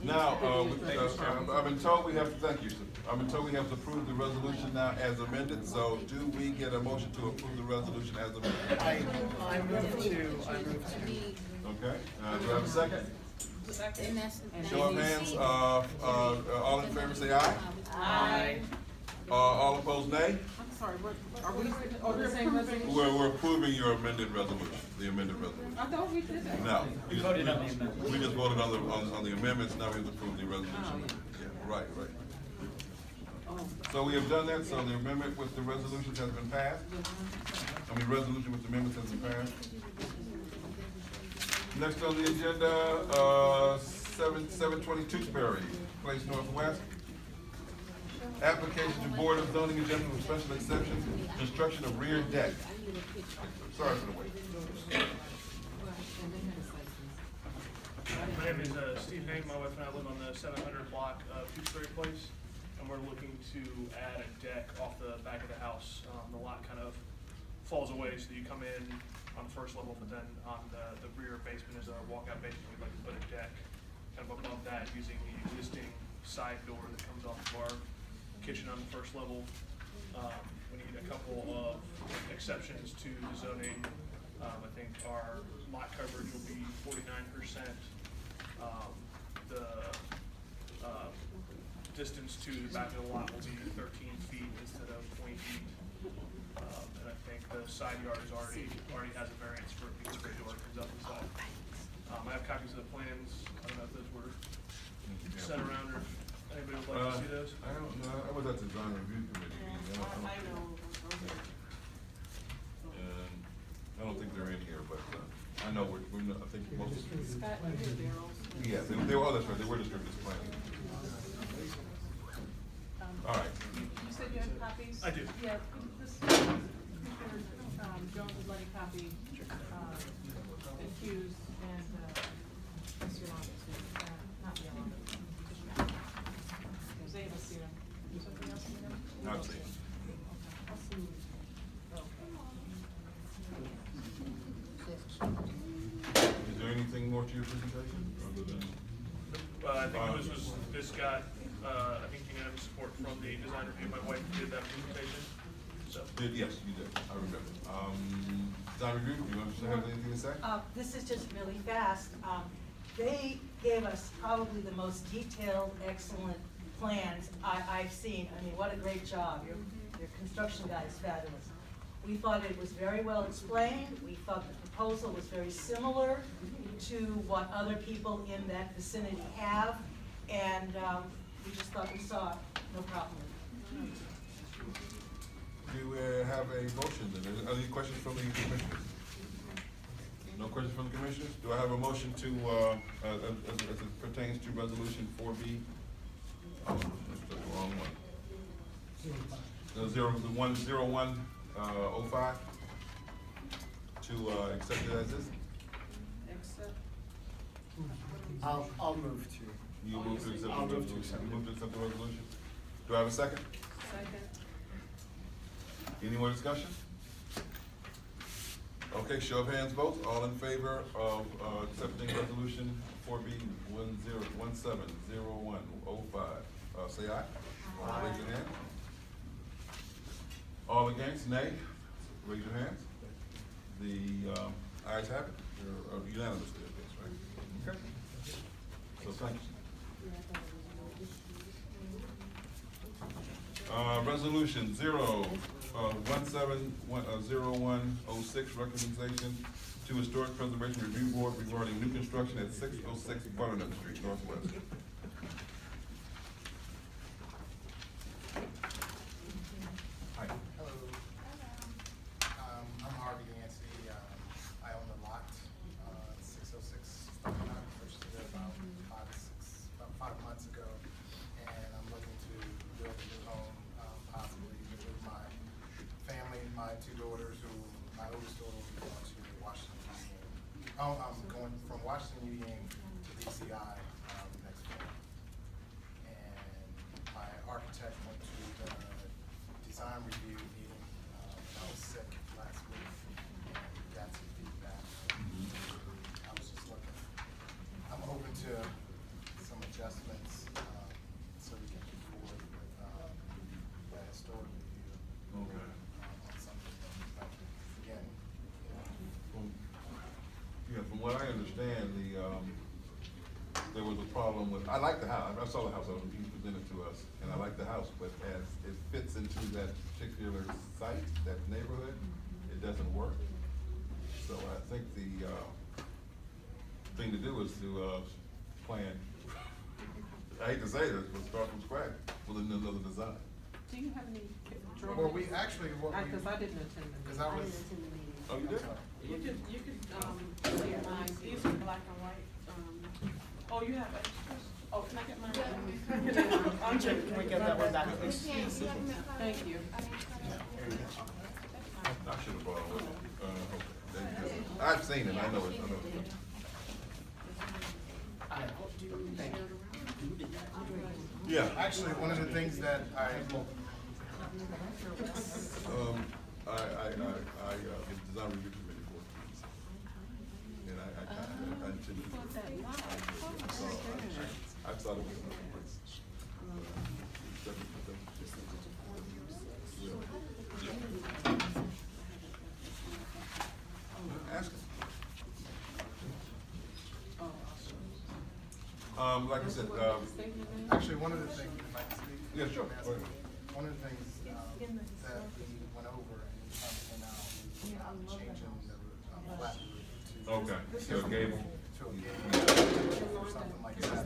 Now, I've been told we have to, thank you, sir. I've been told we have to approve the resolution now as amended, so do we get a motion to approve the resolution as amended? I move to. Okay, do I have a second? Show of hands, all in favor say aye. Aye. All opposed nay? I'm sorry, are we on the same resolution? We're approving your amended resolution, the amended resolution. I thought we did that. No. We voted on the amendment. We just voted on the amendments, now we have to approve the resolution. Yeah, right. So we have done that, so the amendment with the resolutions has been passed. Resolution with the amendments has been passed. Next on the agenda, 720 Tewksbury Place Northwest. Application to Board of Zoning Adjustment with special exception, construction of rear deck. Sorry for the wait. My name is Steve Hain. My wife and I live on the 700 block of Tewksbury Place, and we're looking to add a deck off the back of the house. The lot kind of falls away, so you come in on the first level, but then on the rear basement is a walkout basement. We'd like to put a deck kind of above that using the existing side door that comes off of our kitchen on the first level. We need a couple of exceptions to the zoning. I think our lot coverage will be 49%. The distance to the back of the lot will be 13 feet instead of 20 feet. And I think the side yard is already has a variance for it because the door comes up the side. I have copies of the plans. I don't know if those were sent around or if anybody would like to see those. I don't know, I was at the design review committee meeting. I don't think they're in here, but I know I think most of them. Scott, you're there also. Yeah, they were, that's right, they were distributed as planning. All right. You said you had copies? I do. Yeah, this, Jones would like a copy, accused and, Mr. Yolanda too, not Yolanda. Because they haven't seen them. Something else in them? Not seen. I'll see. Is there anything more to your presentation, other than? I think this got, I think unanimous support from the design review. My wife did that presentation, so. Yes, you did, I remember. Design review, do you have anything to say? This is just really fast. They gave us probably the most detailed, excellent plans I've seen. I mean, what a great job. Your construction guy is fabulous. We thought it was very well explained. We thought the proposal was very similar to what other people in that vicinity have. And we just thought we saw it, no problem. Do we have a motion then? Any questions from the commissioners? No questions from the commissioners? Do I have a motion to, as it pertains to resolution 4B? Oh, that's the wrong one. The 10105 to accept it as is? Except. I'll move to. You move to accept I'll the move to resolution? accept. You move to accept the resolution? Do I have a second? Second. Any more discussion? Okay, show of hands vote. All in favor of accepting resolution 4B 170105, say aye. Aye. Raise your hand. All against, nay? Raise your hands. The ayes have it. You're unanimously, I guess, right? Okay. So thank you. Resolution 0106, recommendation to Historic Preservation Review Board regarding new construction at 606 Butternut Street Northwest. Hi. Hello. I'm Harvey Yancey. I own the lot, 606 Butternut, purchased it about 5 months ago. And I'm looking to build a new home, possibly with my family, my 2 daughters, my oldest daughter will be going to Washington Union. I'm going from Washington Union to DCI next fall. And my architect went to the design review meeting. I was sick last week and got some feedback. I was just looking. I'm open to some adjustments. what I understand, there was a problem with, I like the house, I saw the house, he presented to us, and I like the house, but as it fits into that particular site, that neighborhood, it doesn't work. So I think the, thing to do is to, plan, I hate to say this, but start from scratch with another design. Do you have any drawings? Well, we actually, what we. Cause I didn't attend the Cause meeting. I was. Oh, you I'm did? sorry. You could, see mine, these are black and white, oh, you have extras? Oh, can I get mine? I'm joking. Can we get that one back, please? Thank you. I should have brought it with me. Okay. There you go. I've seen it, I know it, I know it. Yeah. Actually, one of the things that I, The design review committee for it. And I intended. I thought it was. Ask him. Like I said, actually, one of the things, if I can speak. Yeah, sure. May I Go ahead. speak? One of the things, that we went over and we came out, changing the, flat roof to. Okay, so gable. To a gable, or something like that.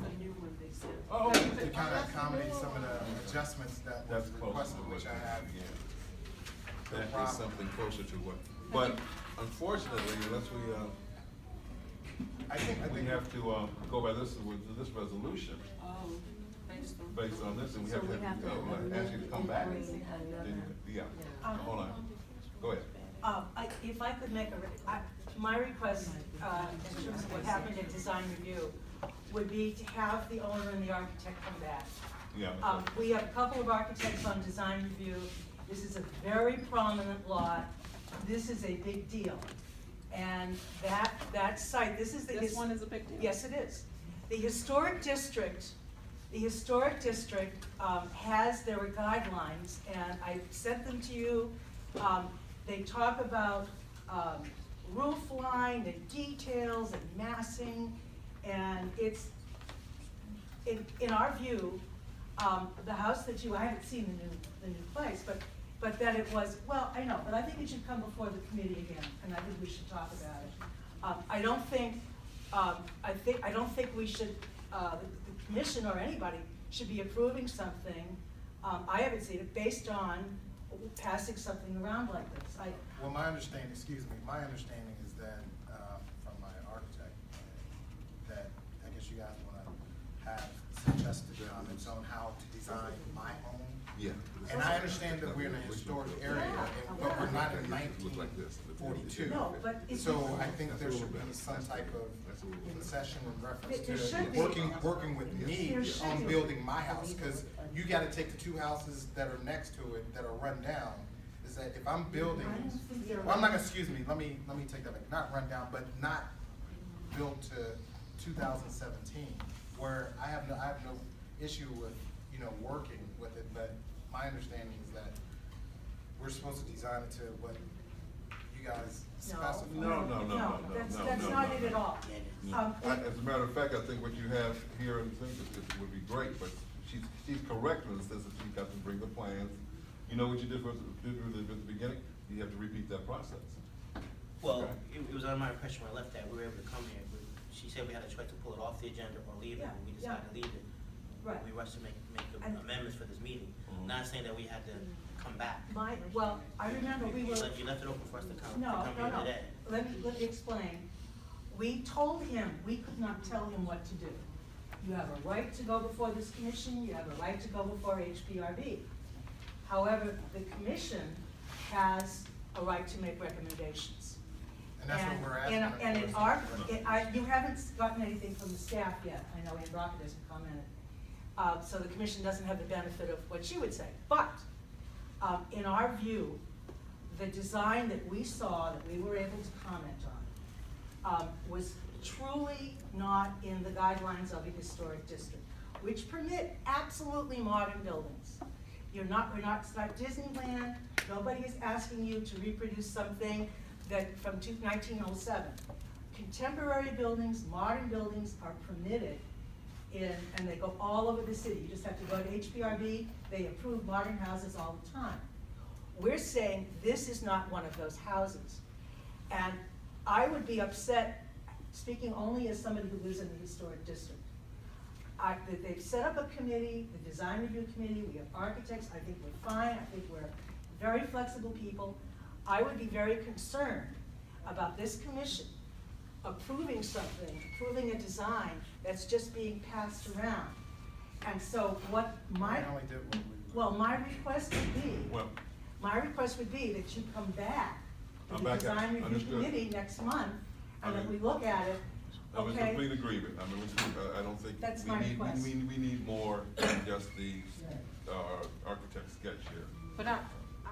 Oh, To kind of accommodate some of the adjustments that was that's close requested, to what which I have. That is something closer to what, but unfortunately, unless we, I think, we have to, go by this, with this resolution, Oh, based on. based on this, and we So have we to, have to ask you to come back. bring another- Yeah, hold on, go ahead. If I could make my request, in terms of what happened at design review, would be to have the owner and the architect come back. Yeah. We have a couple of architects on design review. This is a very prominent lot. This is a big deal. And that site, this is the. This one is a big deal? Yes, it is. The historic district, has their guidelines, and I sent them to you. They talk about, roof line and details and massing, and it's, in our view, the house that I haven't seen the new place, but that it was, well, I know, but I think it should come before the committee again, and I think we should talk about it. I don't think we should, the commission or anybody should be approving something, I haven't seen it, based on passing something around like this. Well, my understanding is that, from my architect, that I guess you guys wanna have suggested comments on how to design my home. Yeah. And I understand that we're in a historic area, but we're not in 1942. No, but it's. So I think there should be some type of concession in reference There should be. to working with me There should on be. building my house, cause you gotta take the two houses that are next to it that are run down. Is that if I'm building, I don't think they're well, I'm not, run- excuse me, let me take that back, not run down, but not built to 2017, where I have no issue with, working with it, but my understanding is that we're supposed to design it to what you guys specify. No, That's not it at all. As a matter of fact, I think what you have here in the thing would be great, but she's correct in the sense that she's got to bring the plans. You know what you did at the beginning? You have to repeat that process. Well, Okay. it was under my impression when I left that we were able to come here, but she said we had a choice to pull it off the agenda or leave it, Yeah, and we yeah. decided to leave it. Right. We rushed to make And- amendments for this meeting, Mhm. not saying that we had to come back. Well, I remember we were. You left it open for us to come No, here today. Let me explain. We told him, we could not tell him what to do. You have a right to go before this commission, you have a right to go before HPRB. However, the commission has a right to make recommendations. And that's what we're asking. And in of our, course. you haven't gotten anything from the staff yet, I know Ann Brockett hasn't commented. So the commission doesn't have the benefit of what she would say. But, in our view, the design that we saw, that we were able to comment on, was truly not in the guidelines of a historic district, which permit absolutely modern buildings. We're not, it's not Disneyland, nobody is asking you to reproduce something that, from 1907. contemporary buildings, modern buildings are permitted and they go all over the city. You just have to go to HPRB, they approve modern houses all the time. We're saying this is not one of those houses. And I would be upset, speaking only as somebody who lives in the historic district. That they've set up a committee, the design review committee, we have architects, I think we're fine, I think we're very flexible people. I would be very concerned about this commission approving something, approving a design that's just being passed around. And so what my, I only did what we. well, my request would be, Well, that you come back to I'm the back at it. design review Understood. committee next month, I and that we mean, look at it, I'm in okay? complete agreement. I mean, I don't think That's we my need, request. we need more than just the, architect sketch here. But I,